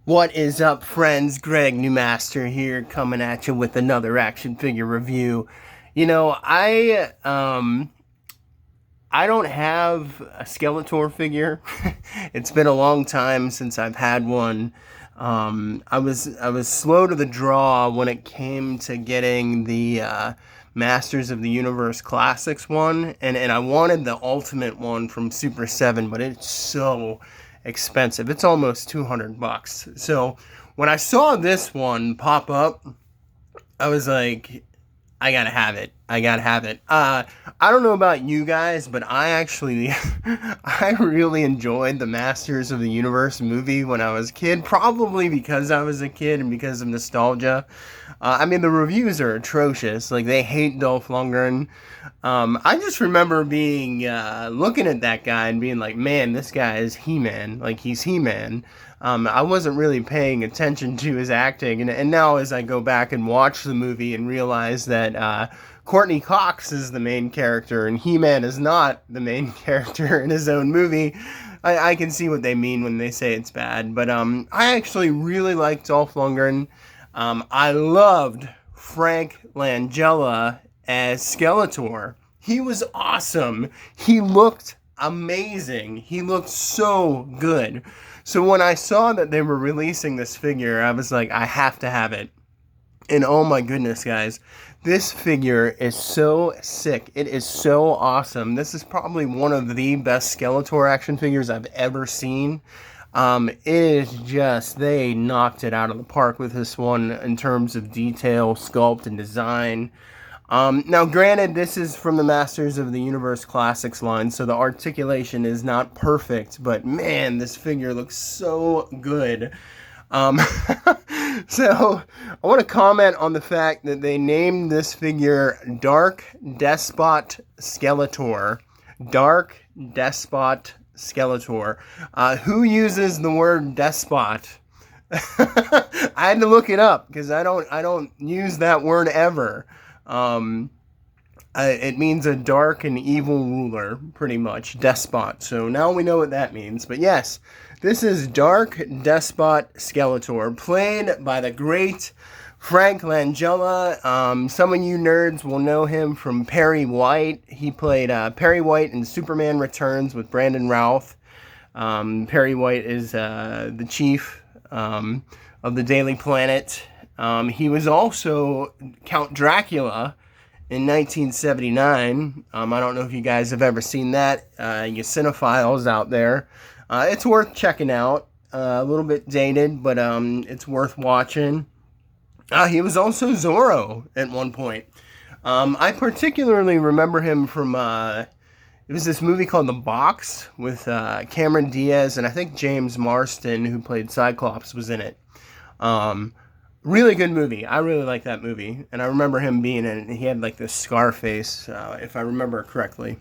What is up, friends? Greg Newmaster here, coming at you with another action figure review. You know, I don't have a Skeletor figure. It's been a long time since I've had one. I was slow to the draw when it came to getting the Masters of the Universe Classics one, and I wanted the Ultimate one from Super 7, but it's so expensive. It's almost $200. So when I saw this one pop up, I was like, I gotta have it. I gotta have it. I don't know about you guys, but I actually, I really enjoyed the Masters of the Universe movie when I was a kid. Probably because I was a kid and because of nostalgia. I mean, the reviews are atrocious. Like, they hate Dolph Lundgren. I just remember being, looking at that guy and being like, man, this guy is He-Man. Like, he's He-Man. I wasn't really paying attention to his acting, and now as I go back and watch the movie and realize that Courtney Cox is the main character and He-Man is not the main character in his own movie, I can see what they mean when they say it's bad. But I actually really liked Dolph Lundgren. I loved Frank Langella as Skeletor. He was awesome. He looked amazing. He looked so good. So when I saw that they were releasing this figure, I was like, I have to have it. And oh my goodness, guys, this figure is so sick. It is so awesome. This is probably one of the best Skeletor action figures I've ever seen. It is just, they knocked it out of the park with this one in terms of detail, sculpt, and design. Now, granted, this is from the Masters of the Universe Classics line, so the articulation is not perfect, but man, this figure looks so good. Um, so, I want to comment on the fact that they named this figure Dark Despot Skeletor. Dark Despot Skeletor. Who uses the word despot? I had to look it up because I don't use that word ever. It means a dark and evil ruler, pretty much, despot. So now we know what that means. But yes, this is Dark Despot Skeletor, played by the great Frank Langella. Some of you nerds will know him from Perry White. He played Perry White in Superman Returns with Brandon Routh. Perry White is the chief of the Daily Planet. He was also Count Dracula in 1979. I don't know if you guys have ever seen that. You cinephiles out there. It's worth checking out. A little bit dated, but it's worth watching. He was also Zorro at one point. I particularly remember him from... it was this movie called The Box with Cameron Diaz, and I think James Marsden, who played Cyclops, was in it. Really good movie. I really like that movie. And I remember him being in it. He had like this scar face, if I remember correctly.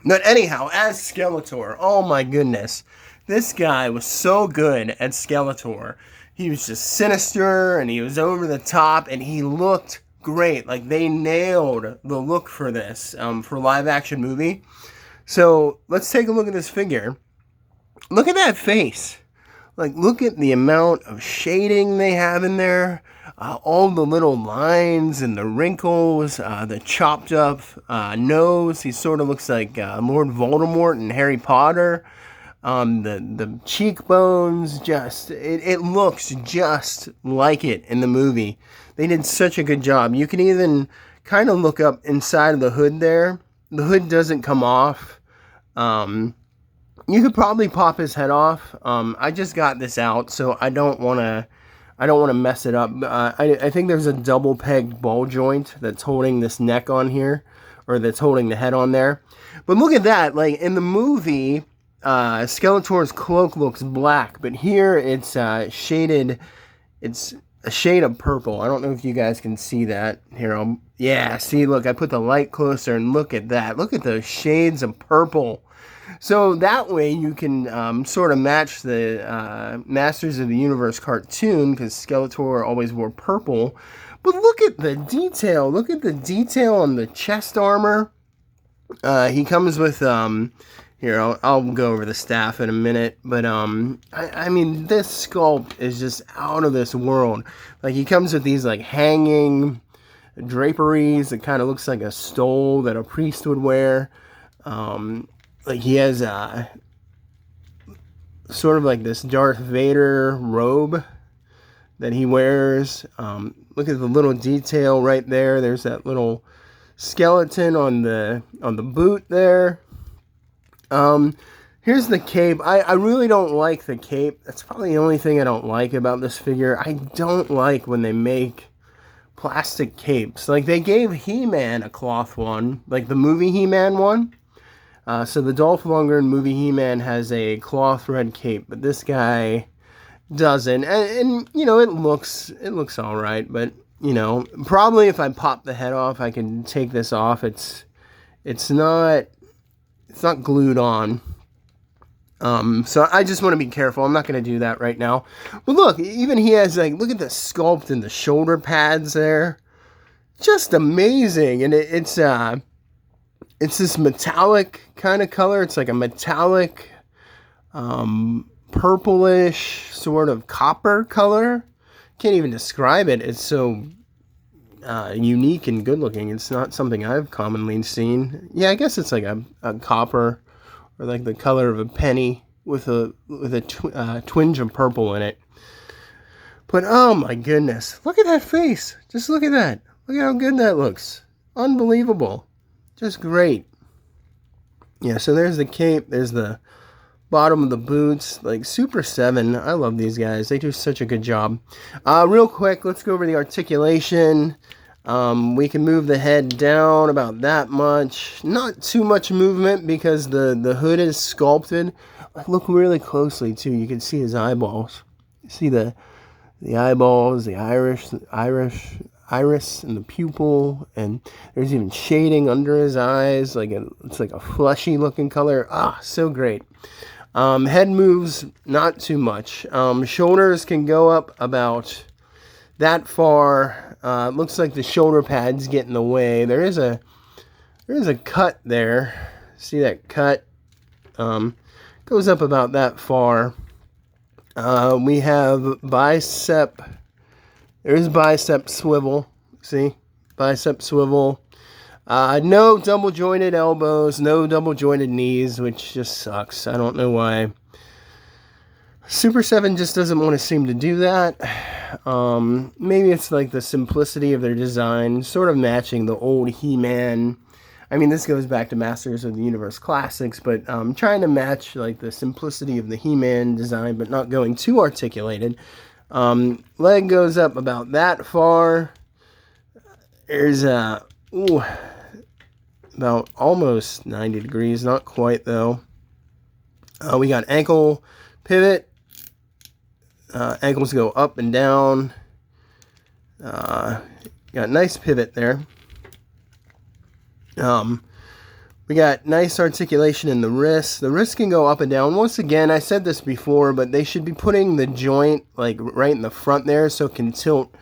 But anyhow, as Skeletor, oh my goodness. This guy was so good at Skeletor. He was just sinister and he was over the top and he looked great. Like, they nailed the look for this, for live action movie. So let's take a look at this figure. Look at that face. Like, look at the amount of shading they have in there. All the little lines and the wrinkles, the chopped up nose. He sort of looks like Lord Voldemort in Harry Potter. The cheekbones, it looks just like it in the movie. They did such a good job. You can even kind of look up inside of the hood there. The hood doesn't come off. You could probably pop his head off. I just got this out, so I don't want to mess it up. I think there's a double pegged ball joint that's holding this neck on here, or that's holding the head on there. But look at that. Like, in the movie, Skeletor's cloak looks black, but here it's shaded. It's a shade of purple. I don't know if you guys can see that. Here, yeah, see, look, I put the light closer and look at that. Look at those shades of purple. So that way you can sort of match the Masters of the Universe cartoon, because Skeletor always wore purple. But look at the detail. Look at the detail on the chest armor. He comes with Here, I'll go over the staff in a minute, but I mean, this sculpt is just out of this world. Like, he comes with these like hanging draperies. It kind of looks like a stole that a priest would wear. Like, he has sort of like this Darth Vader robe that he wears. Look at the little detail right there. There's that little skeleton on the boot there. Here's the cape. I really don't like the cape. That's probably the only thing I don't like about this figure. I don't like when they make plastic capes. Like, they gave He-Man a cloth one, like the movie He-Man one. So the Dolph Lundgren movie He-Man has a cloth red cape, but this guy doesn't. And you know, it looks all right, but you know, probably if I pop the head off, I can take this off. It's not glued on. So I just want to be careful. I'm not going to do that right now. But look, even he has, like, look at the sculpt and the shoulder pads there. Just amazing. And it's this metallic kind of color. It's like a metallic, purplish sort of copper color. Can't even describe it. It's so unique and good looking. It's not something I've commonly seen. Yeah, I guess it's like a copper, or like the color of a penny with a twinge of purple in it. But oh my goodness, look at that face. Just look at that. Look at how good that looks. Unbelievable. Just great. Yeah, so there's the cape. There's the bottom of the boots. Like, Super 7. I love these guys. They do such a good job. Real quick, let's go over the articulation. We can move the head down about that much. Not too much movement because the hood is sculpted. Look really closely too. You can see his eyeballs. You see the eyeballs, the iris, and the pupil, and there's even shading under his eyes. It's like a fleshy looking color. So great. Head moves not too much. Shoulders can go up about that far. Looks like the shoulder pads get in the way. There is a cut there. See that cut? Goes up about that far. We have bicep. There's bicep swivel. See? Bicep swivel. No double jointed elbows. No double jointed knees, which just sucks. I don't know why. Super 7 just doesn't want to seem to do that. Maybe it's like the simplicity of their design, sort of matching the old He-Man. I mean, this goes back to Masters of the Universe Classics, but trying to match like the simplicity of the He-Man design, but not going too articulated. Leg goes up about that far. There's about almost 90 degrees, not quite though. We got ankle pivot. Ankles go up and down. Got a nice pivot there. We got nice articulation in the wrists. The wrists can go up and down. Once again, I said this before, but they should be putting the joint like right in the front there so it can tilt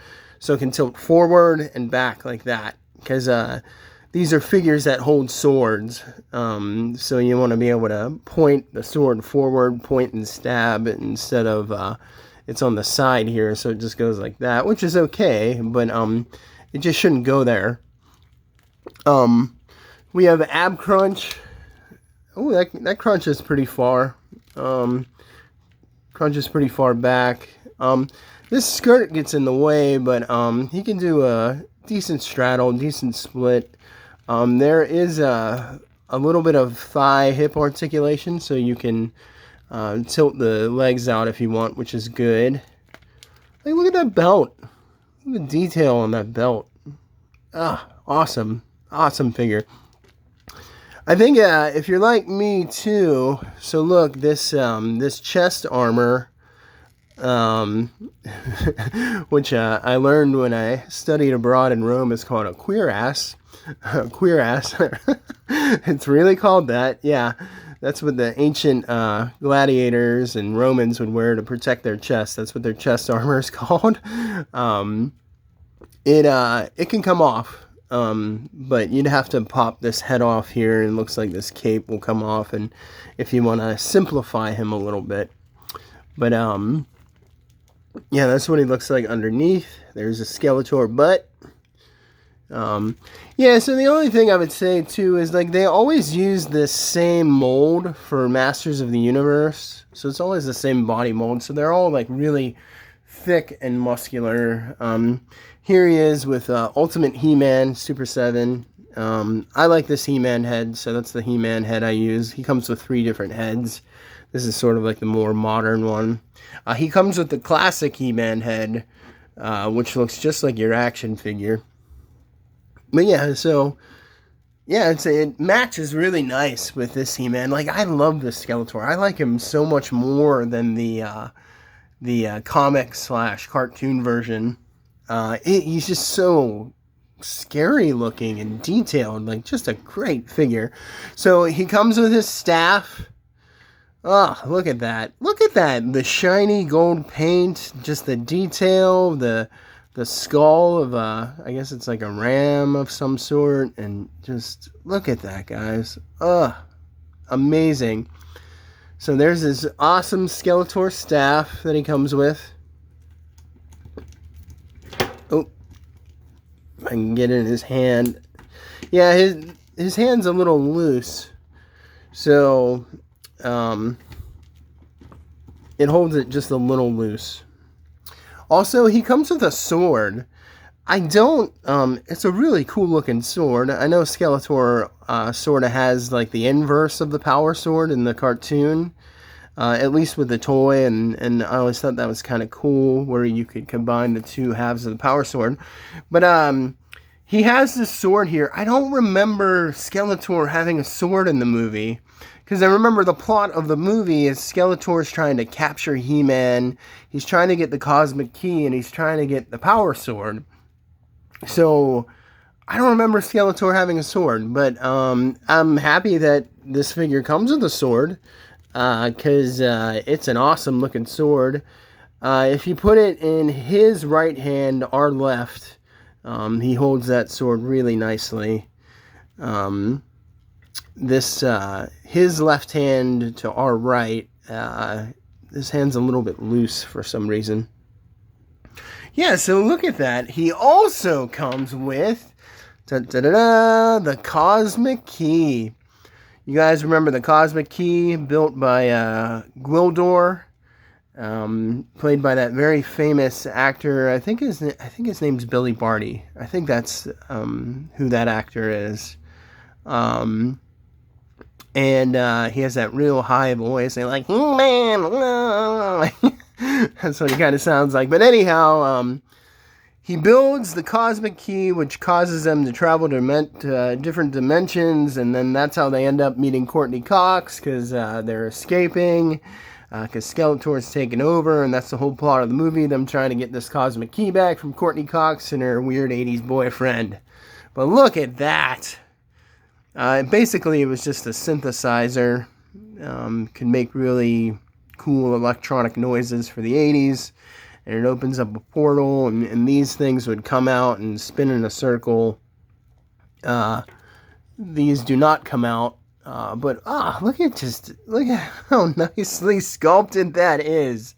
forward and back like that. Because these are figures that hold swords. So you want to be able to point the sword forward, point and stab instead of it's on the side here, so it just goes like that, which is okay, but it just shouldn't go there. We have ab crunch. Oh, that crunch is pretty far. Crunch is pretty far back. This skirt gets in the way, but he can do a decent straddle, decent split. There is a little bit of thigh hip articulation, so you can tilt the legs out if you want, which is good. Like, look at that belt. Look at the detail on that belt. Awesome figure. I think if you're like me too, so look, this chest armor, which I learned when I studied abroad in Rome, is called a queer ass. Queer ass. It's really called that. Yeah, that's what the ancient gladiators and Romans would wear to protect their chest. That's what their chest armor is called. It can come off. but you'd have to pop this head off here, and it looks like this cape will come off, and if you want to simplify him a little bit. But, yeah, that's what he looks like underneath. There's a Skeletor butt. Yeah, so the only thing I would say, too, is, like, they always use this same mold for Masters of the Universe. So it's always the same body mold. So they're all, like, really thick and muscular. Here he is with Ultimate He-Man Super 7. I like this He-Man head, so that's the He-Man head I use. He comes with 3 different heads. This is sort of like the more modern one. He comes with the classic He-Man head, which looks just like your action figure. But yeah, so yeah, it matches really nice with this He-Man. Like, I love this Skeletor. I like him so much more than the comic/cartoon version. He's just so scary looking and detailed. Like, just a great figure. So he comes with his staff. Oh, look at that. Look at that. The shiny gold paint, just the detail, the skull of I guess it's like a ram of some sort, and just look at that, guys. Amazing. So there's his awesome Skeletor staff that he comes with. Oh, I can get it in his hand. Yeah, his hand's a little loose, so it holds it just a little loose. Also, he comes with a sword. It's a really cool looking sword. I know Skeletor sort of has like the inverse of the power sword in the cartoon, at least with the toy, and I always thought that was kind of cool, where you could combine the 2 halves of the power sword. But he has this sword here. I don't remember Skeletor having a sword in the movie, because I remember the plot of the movie is Skeletor's trying to capture He-Man. He's trying to get the Cosmic Key, and he's trying to get the Power Sword. So, I don't remember Skeletor having a sword, but I'm happy that this figure comes with a sword, because it's an awesome looking sword. If you put it in his right hand, our left, he holds that sword really nicely. His left hand to our right, his hand's a little bit loose for some reason. Yeah, so look at that. He also comes with the Cosmic Key. You guys remember the Cosmic Key, built by Gwildor, played by that very famous actor. I think his name's Billy Barty. I think that's who that actor is. And he has that real high voice, and like, man, that's what he kind of sounds like. But anyhow, he builds the Cosmic Key, which causes them to travel to different dimensions, and then that's how they end up meeting Courtney Cox, because they're escaping, because Skeletor's taken over, and that's the whole plot of the movie, them trying to get this Cosmic Key back from Courtney Cox and her weird 80s boyfriend. But look at that. Basically, it was just a synthesizer. Can make really cool electronic noises for the 80s. And it opens up a portal, and these things would come out and spin in a circle. These do not come out. But look at how nicely sculpted that is.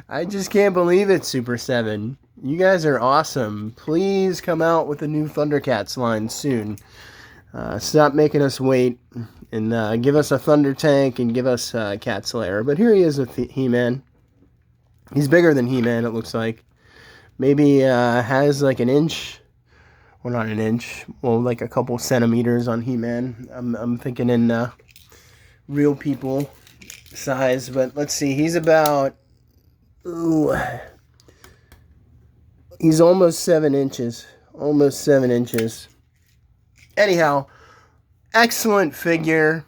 I just can't believe it, Super 7. You guys are awesome. Please come out with a new Thundercats line soon. Stop making us wait, and give us a Thunder Tank and give us Cat Slayer. But here he is with He-Man. He's bigger than He-Man, it looks like. Maybe has like an inch, well, not an inch, well, like a couple centimeters on He-Man. I'm thinking in real people size, but let's see. He's about, he's almost 7 inches. Almost 7 inches. Anyhow, excellent figure.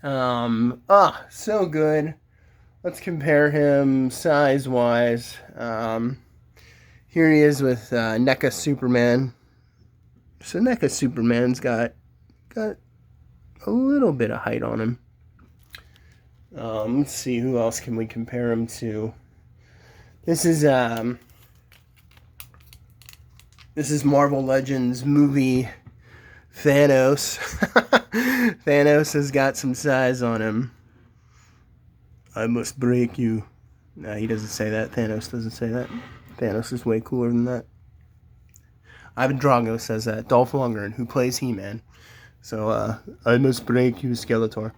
So good. Let's compare him size-wise. Here he is with NECA Superman. So NECA Superman's got a little bit of height on him. Let's see, who else can we compare him to? This is Marvel Legends movie Thanos. Thanos has got some size on him. I must break you. No, he doesn't say that. Thanos doesn't say that. Thanos is way cooler than that. Ivan Drago says that. Dolph Lundgren, who plays He-Man. So, I must break you, Skeletor.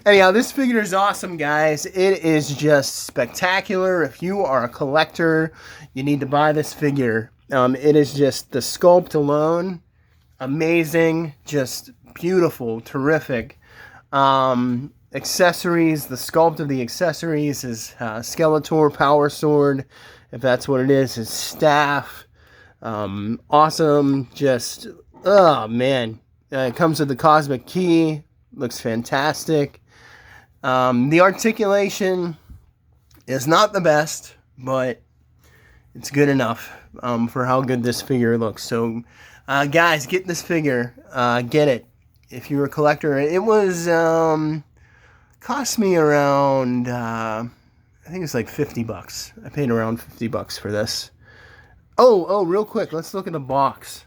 Anyhow, this figure is awesome, guys. It is just spectacular. If you are a collector, you need to buy this figure. It is just the sculpt alone, amazing, just beautiful, terrific. Accessories, the sculpt of the accessories is Skeletor Power Sword, if that's what it is, his staff. Awesome, just, oh man. It comes with the Cosmic Key. Looks fantastic. The articulation is not the best, but it's good enough for how good this figure looks. So, guys, get this figure. Get it. If you're a collector, it was cost me around I think it's like $50. I paid around $50 for this. Oh, real quick, let's look at the box.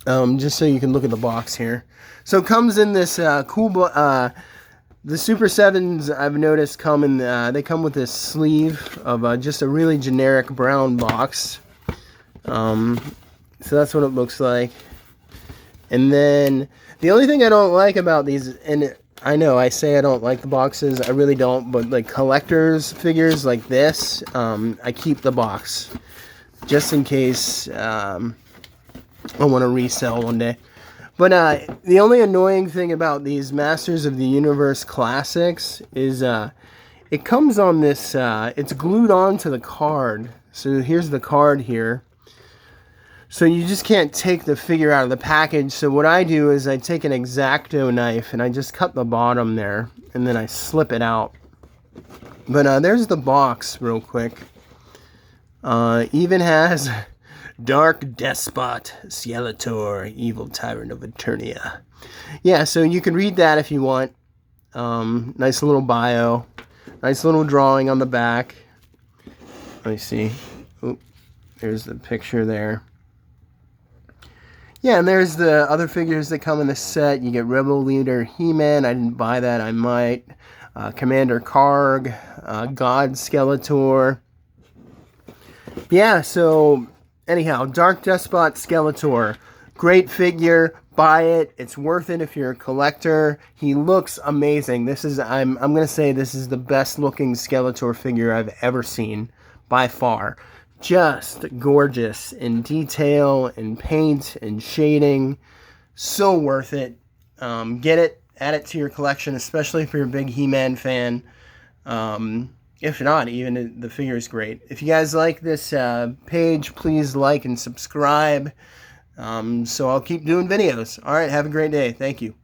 Just so you can look at the box here. So it comes in this cool, the Super 7s I've noticed come in, they come with this sleeve of just a really generic brown box. So that's what it looks like. And then the only thing I don't like about these, and I know I say I don't like the boxes, I really don't, but like collectors figures like this, I keep the box just in case I want to resell one day. But the only annoying thing about these Masters of the Universe Classics is it comes on this, it's glued onto the card. So here's the card here. So you just can't take the figure out of the package. So what I do is I take an X-Acto knife and I just cut the bottom there. And then I slip it out. But there's the box real quick. Even has Dark Despot, Skeletor, Evil Tyrant of Eternia. Yeah, so you can read that if you want. Nice little bio. Nice little drawing on the back. Let me see. Oop, there's the picture there. Yeah, and there's the other figures that come in the set. You get Rebel Leader He-Man. I didn't buy that. I might. Commander Karg. God Skeletor. Yeah, so anyhow, Dark Despot Skeletor. Great figure. Buy it. It's worth it if you're a collector. He looks amazing. This is, I'm going to say this is the best looking Skeletor figure I've ever seen. By far. Just gorgeous in detail, in paint, in shading. So worth it. Get it. Add it to your collection, especially if you're a big He-Man fan. If not, even the figure is great. If you guys like this page, please like and subscribe. So I'll keep doing videos. All right, have a great day. Thank you.